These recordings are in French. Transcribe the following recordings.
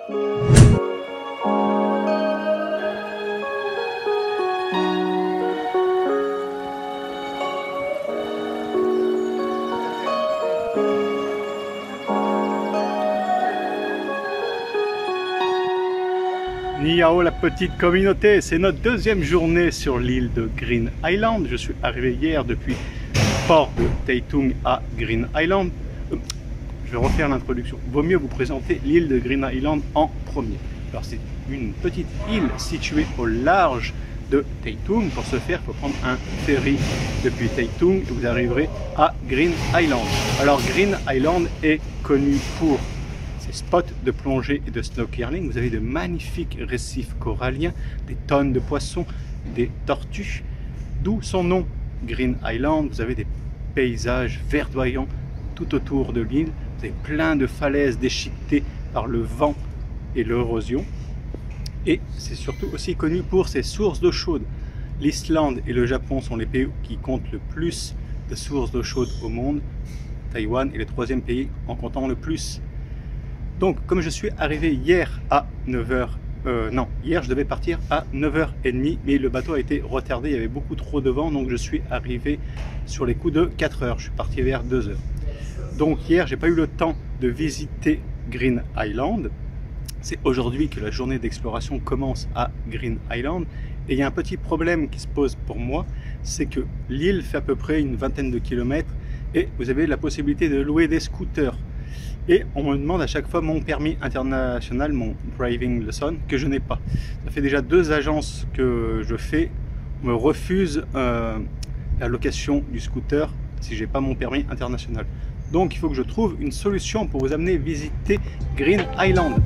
Niao la petite communauté, c'est notre deuxième journée sur l'île de Green Island. Je suis arrivé hier depuis le port de Taitung à Green Island. Je vais refaire l'introduction. Vaut mieux vous présenter l'île de Green Island en premier. Alors c'est une petite île située au large de Taitung. Pour ce faire, il faut prendre un ferry depuis Taitung et vous arriverez à Green Island. Alors Green Island est connu pour spots de plongée et de snorkeling. Vous avez de magnifiques récifs coralliens, des tonnes de poissons, des tortues, d'où son nom Green Island. Vous avez des paysages verdoyants tout autour de l'île, vous avez plein de falaises déchiquetées par le vent et l'érosion, et c'est surtout aussi connu pour ses sources d'eau chaude. L'Islande et le Japon sont les pays qui comptent le plus de sources d'eau chaude au monde. Taïwan est le troisième pays en comptant le plus. Donc, comme je suis arrivé hier à 9h, hier je devais partir à 9h30, mais le bateau a été retardé, il y avait beaucoup trop de vent, donc je suis arrivé sur les coups de 4h, je suis parti vers 2h. Donc hier, j'ai pas eu le temps de visiter Green Island. C'est aujourd'hui que la journée d'exploration commence à Green Island, et il y a un petit problème qui se pose pour moi, c'est que l'île fait à peu près une vingtaine de kilomètres, et vous avez la possibilité de louer des scooters. Et on me demande à chaque fois mon permis international, mon driving lesson, que je n'ai pas. Ça fait déjà 2 agences que je fais. On me refuse la location du scooter si j'ai pas mon permis international. Donc il faut que je trouve une solution pour vous amener visiter Green Island.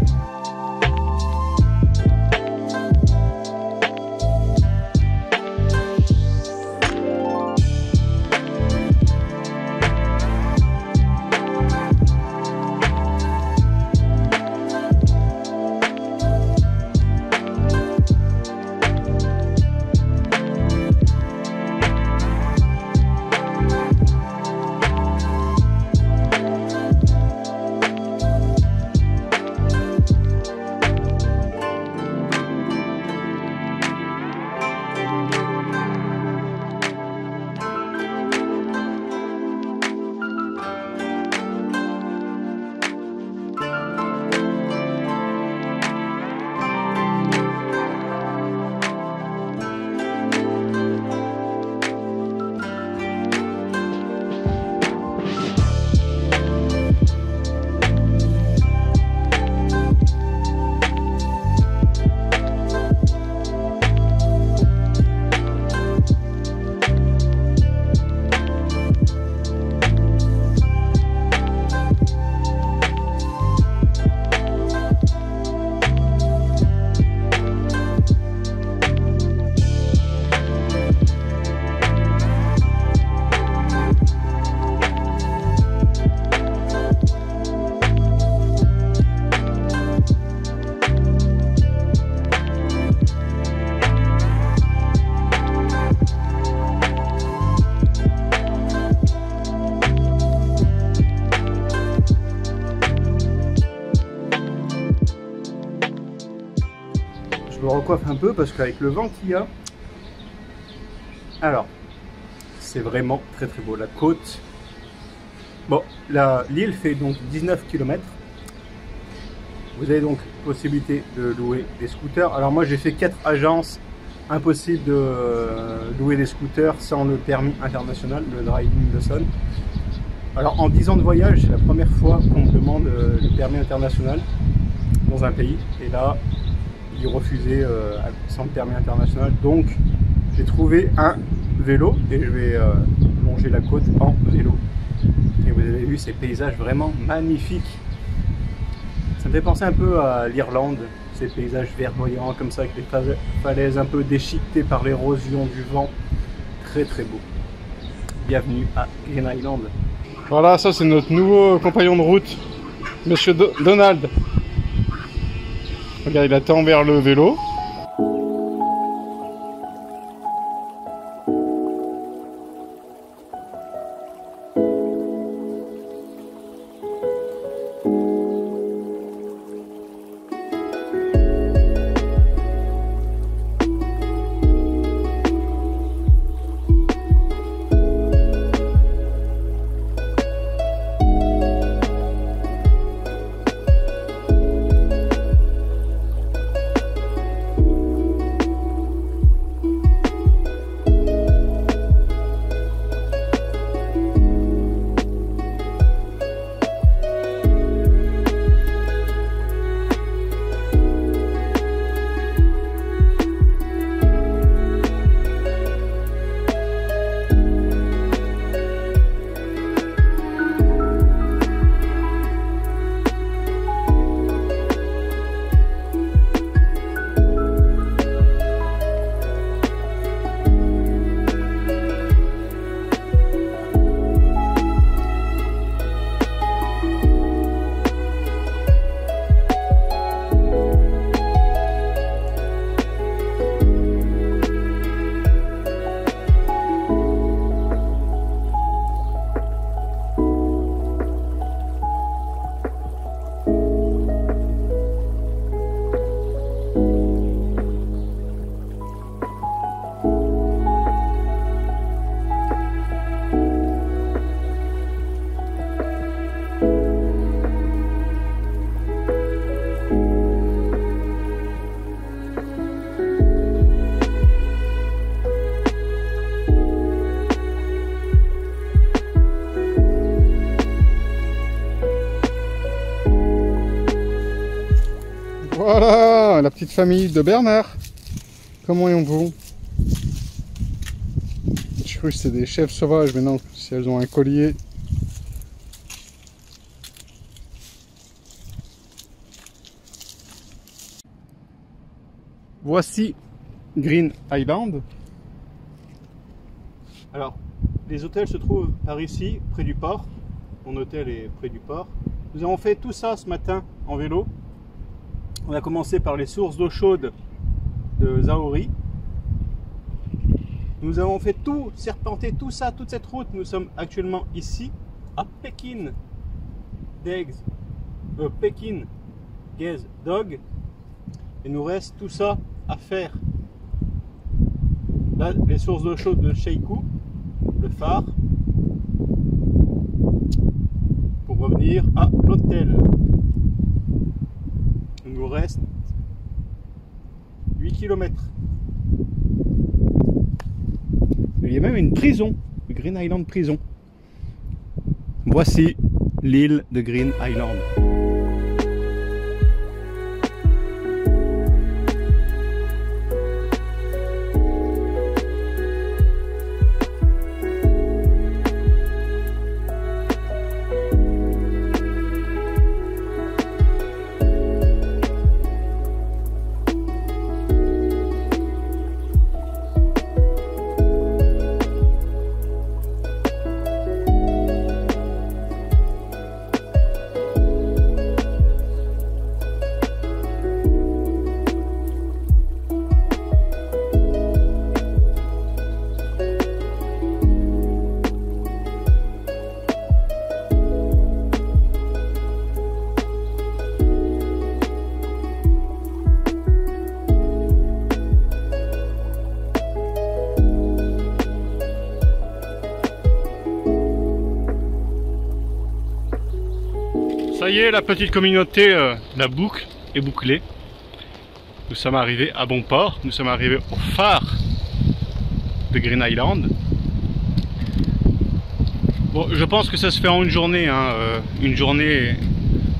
Je me recoiffe un peu parce qu'avec le vent qu'il y a, alors c'est vraiment très très beau. La côte, bon, l'île fait donc 19 km. Vous avez donc possibilité de louer des scooters. Alors moi j'ai fait 4 agences, impossible de louer des scooters sans le permis international, le driving lesson. Alors en 10 ans de voyage, c'est la première fois qu'on me demande le permis international dans un pays, et là ils refusaient sans le permis international. Donc j'ai trouvé un vélo et je vais longer la côte en vélo. Et vous avez vu ces paysages vraiment magnifiques. Ça me fait penser un peu à l'Irlande, ces paysages verdoyants comme ça, avec des falaises un peu déchiquetées par l'érosion du vent. Très très beau. Bienvenue à Green Island. Voilà, ça c'est notre nouveau compagnon de route, Monsieur Donald. Regarde, il attend vers le vélo. Voilà, la petite famille de Bernard. Comment ont-vous? Je crois que c'est des chèvres sauvages, mais non, si elles ont un collier. Voici Green Island. Alors, les hôtels se trouvent par ici, près du port. Mon hôtel est près du port. Nous avons fait tout ça ce matin en vélo. On a commencé par les sources d'eau chaude de Zaori. Nous avons fait tout, serpenter tout ça, toute cette route. Nous sommes actuellement ici, à Pekin Gaze Dog. Il nous reste tout ça à faire. Là, les sources d'eau chaude de Sheikou, le phare, pour revenir à l'hôtel. Il nous reste 8 km. Il y a même une prison, le Green Island Prison. Voici l'île de Green Island. Ça y est, la petite communauté, la boucle est bouclée. Nous sommes arrivés à bon port, nous sommes arrivés au phare de Green Island. Bon, je pense que ça se fait en une journée, hein, une journée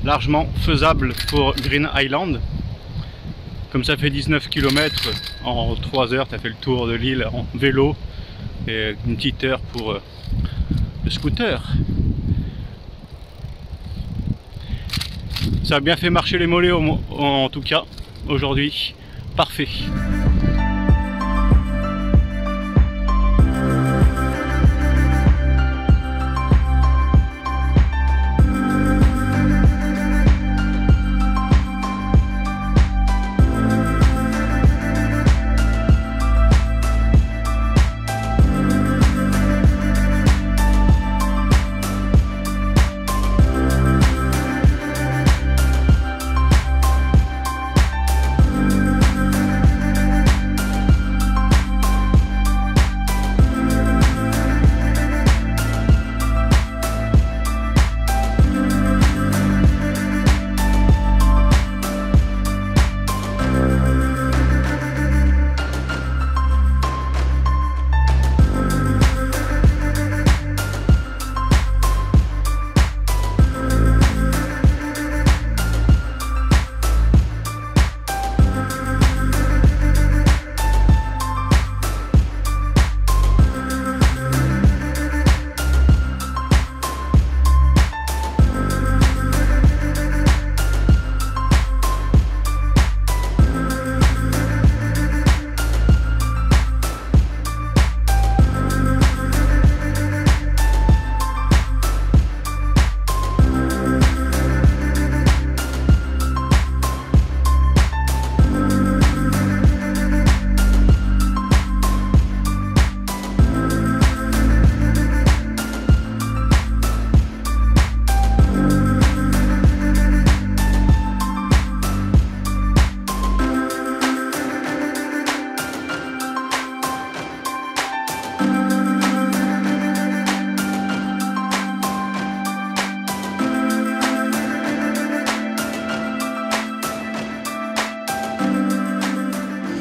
largement faisable pour Green Island. Comme ça fait 19 km, en 3 heures, tu as fait le tour de l'île en vélo et une petite heure pour le scooter. Ça a bien fait marcher les mollets en tout cas aujourd'hui. Parfait.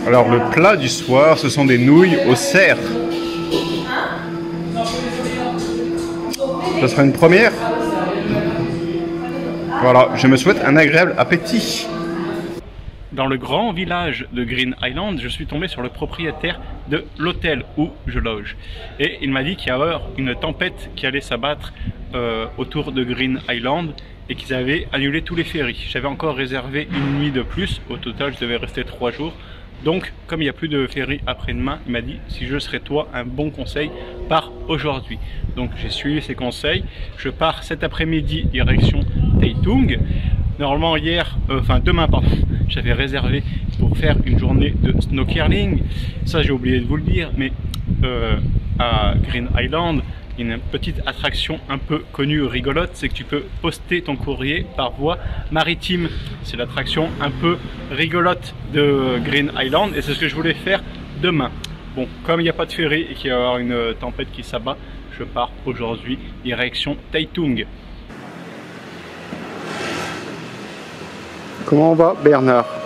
Alors le plat du soir, ce sont des nouilles au cerf. Ce sera une première. Voilà, je me souhaite un agréable appétit. dans le grand village de Green Island, je suis tombé sur le propriétaire de l'hôtel où je loge. Et il m'a dit qu'il y avait une tempête qui allait s'abattre autour de Green Island et qu'ils avaient annulé tous les ferries. J'avais encore réservé une nuit de plus, au total je devais rester 3 jours. Donc comme il n'y a plus de ferry après-demain, il m'a dit si je serais toi, un bon conseil, pars aujourd'hui. Donc j'ai suivi ses conseils, je pars cet après-midi direction Taitung. Normalement demain pardon, j'avais réservé pour faire une journée de snowcurling. Ça j'ai oublié de vous le dire, mais à Green Island, il y a une petite attraction un peu connue, rigolote, c'est que tu peux poster ton courrier par voie maritime. C'est l'attraction un peu rigolote de Green Island et c'est ce que je voulais faire demain. Bon, comme il n'y a pas de ferry et qu'il va y avoir une tempête qui s'abat, je pars aujourd'hui direction Taitung. Comment va Bernard?